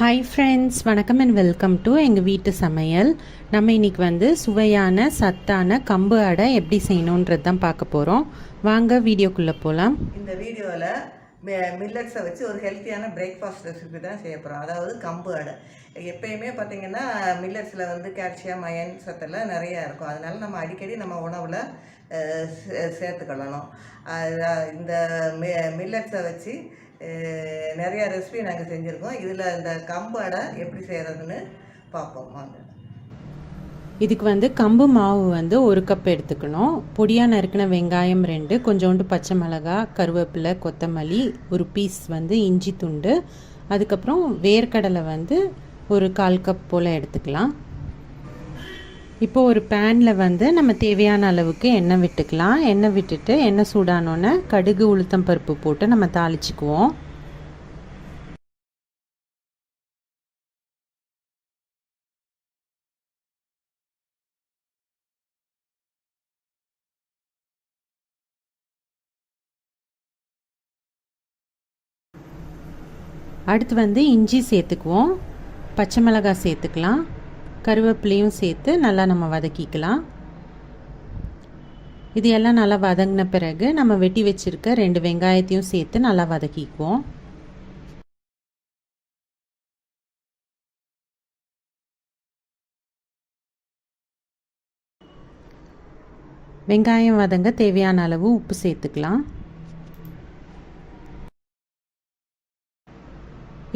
Hi friends, வணக்கம் and welcome to எங்கள் வீட்டு சமையல். நம்ம இன்றைக்கி வந்து சுவையான சத்தான கம்பு அடை எப்படி செய்யணுன்றது தான் பார்க்க போகிறோம். வாங்க வீடியோக்குள்ளே போகலாம். இந்த வீடியோவில் மில்லட்ஸை வச்சு ஒரு ஹெல்த்தியான பிரேக்ஃபாஸ்ட் ரெசிபி தான் செய்ய போகிறோம். அதாவது கம்பு அடை. எப்பயுமே பார்த்திங்கன்னா மில்லட்ஸில் வந்து கால்சியம், அயன் சத்தெல்லாம் நிறையா இருக்கும். அதனால் நம்ம அடிக்கடி நம்ம உணவில் சேர்த்துக்கொள்ளணும். இந்த மில்லட்ஸை வச்சு நிறையா ரெசிபி நாங்கள் செஞ்சுருக்கோம். இதில் இந்த கம்பு அடை எப்படி செய்கிறதுன்னு பார்ப்போம் வாங்க. இதுக்கு வந்து கம்பு மாவு வந்து 1 கப் எடுத்துக்கணும். பொடியாக நறுக்கின வெங்காயம் 2, கொஞ்சோண்டு பச்சை மிளகா, கருவேப்பிலை, கொத்தமல்லி, ஒரு பீஸ் வந்து இஞ்சி துண்டு, அதுக்கப்புறம் வேர்க்கடலை வந்து ஒரு 1/4 கப் போல் எடுத்துக்கலாம். இப்போ ஒரு பேனில் வந்து நம்ம தேவையான அளவுக்கு எண்ணெய் விட்டுக்கலாம். எண்ணெய் விட்டுட்டு எண்ணெய் சூடானோன்னே கடுகு, உளுத்தம் பருப்பு போட்டு நம்ம தாளிச்சுக்குவோம். அடுத்து வந்து இஞ்சி சேர்த்துக்குவோம், பச்சை மிளகாய் சேர்த்துக்கலாம், கருவேப்பிலையும் சேர்த்து நல்லா நம்ம வதக்கிக்கலாம். இது எல்லாம் நல்லா வதங்கின பிறகு நம்ம வெட்டி வச்சுருக்க 2 வெங்காயத்தையும் சேர்த்து நல்லா வதக்கிக்குவோம். வெங்காயம் வதங்க தேவையான அளவு உப்பு சேர்த்துக்கலாம்.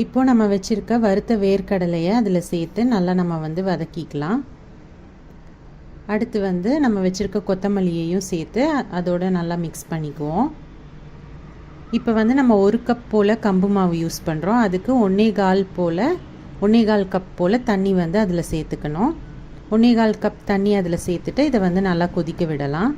இப்போது நம்ம வச்சுருக்க வறுத்த வேர்க்கடலையை அதில் சேர்த்து நல்லா நம்ம வந்து வதக்கிக்கலாம். அடுத்து வந்து நம்ம வச்சுருக்க கொத்தமல்லியையும் சேர்த்து அதோடு நல்லா மிக்ஸ் பண்ணிக்குவோம். இப்போ வந்து நம்ம 1 கப் போல் கம்பு மாவு யூஸ் பண்ணுறோம். அதுக்கு 1/4 கப் போல் தண்ணி வந்து அதில் சேர்த்துக்கணும். 1/4 கப் தண்ணி அதில் சேர்த்துட்டு இதை வந்து நல்லா கொதிக்க விடலாம்.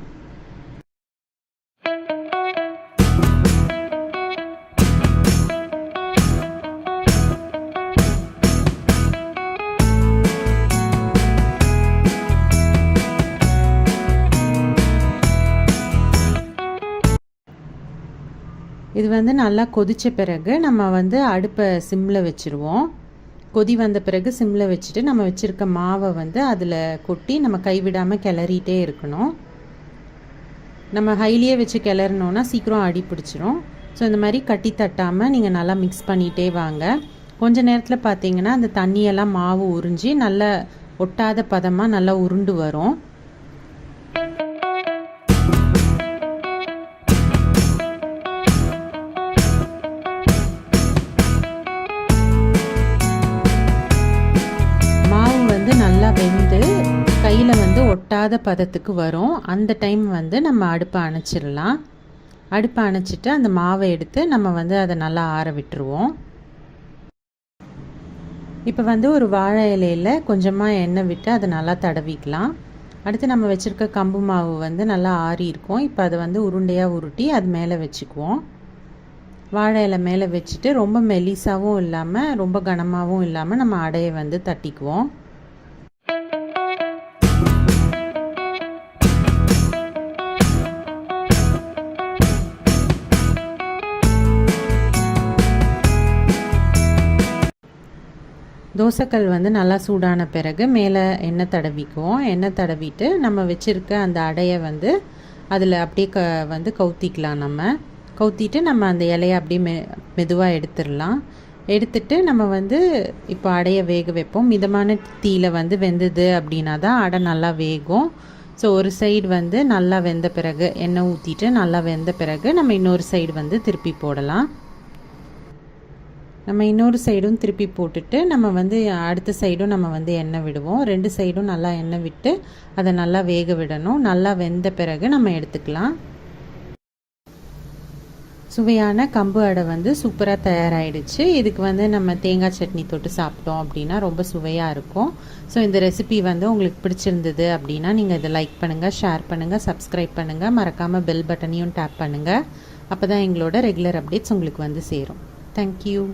இது வந்து நல்லா கொதித்த பிறகு நம்ம வந்து அடுப்பை சிம்மில் வச்சுருவோம். கொதி வந்த பிறகு சிம்மில் வச்சுட்டு நம்ம வச்சுருக்க மாவை வந்து அதில் கொட்டி நம்ம கைவிடாமல் கிளறிட்டே இருக்கணும். நம்ம ஹைலியே வச்சு கிளறினோன்னா சீக்கிரம் அடி பிடிச்சிரும். ஸோ இந்த மாதிரி கட்டி தட்டாமல் நீங்கள் நல்லா மிக்ஸ் பண்ணிகிட்டே வாங்க. கொஞ்ச நேரத்தில் பார்த்தீங்கன்னா அந்த தண்ணியெல்லாம் மாவு உறிஞ்சி நல்லா ஒட்டாத பதமாக நல்லா உருண்டு வரும். வெந்து கையில் வந்து ஒட்டாத பதத்துக்கு வரும். அந்த டைம் வந்து நம்ம அடுப்பை அணைச்சிடலாம். அடுப்பை அணைச்சிட்டு அந்த மாவை எடுத்து நம்ம வந்து அதை நல்லா ஆற விட்டுருவோம். இப்போ வந்து ஒரு வாழை இலையில் கொஞ்சமாக எண்ணெய் விட்டு அதை நல்லா தடவிக்கலாம். அடுத்து நம்ம வச்சுருக்க கம்பு மாவு வந்து நல்லா ஆறி இருக்கும். இப்போ அதை வந்து உருண்டையாக உருட்டி அது மேலே வச்சுக்குவோம். வாழை இலை மேலே வச்சுட்டு ரொம்ப மெலிசாவும் இல்லாமல் ரொம்ப கனமாகவும் இல்லாமல் நம்ம அடையை வந்து தட்டிக்குவோம். தோசைக்கல் வந்து நல்லா சூடான பிறகு மேலே எண்ணெய் தடவிக்குவோம். எண்ணெய் தடவிட்டு நம்ம வச்சுருக்க அந்த அடையை வந்து அதில் அப்படியே வந்து கவுத்திக்கலாம். நம்ம கவுத்திட்டு நம்ம அந்த இலையை அப்படியே மெதுவாக எடுத்துடலாம். எடுத்துட்டு நம்ம வந்து இப்போ அடையை வேக வைப்போம். மிதமான தீயில் வந்து வெந்தது அப்படின்னா தான் அடை நல்லா வேகும். ஸோ ஒரு சைடு வந்து நல்லா வெந்த பிறகு எண்ணெய் ஊற்றிட்டு நல்லா வெந்த பிறகு நம்ம இன்னொரு சைடு வந்து திருப்பி போடலாம். நம்ம இன்னொரு சைடும் திருப்பி போட்டுட்டு நம்ம வந்து அடுத்த சைடும் நம்ம வந்து எண்ணெய் விடுவோம். 2 சைடும் நல்லா எண்ணெய் விட்டு அதை நல்லா வேக விடணும். நல்லா வெந்த பிறகு நம்ம எடுத்துக்கலாம். சுவையான கம்பு அடை வந்து சூப்பராக தயாராகிடுச்சு. இதுக்கு வந்து நம்ம தேங்காய் சட்னி தொட்டு சாப்பிட்டோம் அப்படின்னா ரொம்ப சுவையாக இருக்கும். ஸோ இந்த ரெசிபி வந்து உங்களுக்கு பிடிச்சிருந்தது அப்படின்னா நீங்கள் இதை லைக் பண்ணுங்கள், ஷேர் பண்ணுங்கள், சப்ஸ்கிரைப் பண்ணுங்கள், மறக்காமல் பெல் பட்டனையும் டேப் பண்ணுங்கள். அப்போ தான் எங்களோட ரெகுலர் அப்டேட்ஸ் உங்களுக்கு வந்து சேரும். தேங்க்யூ.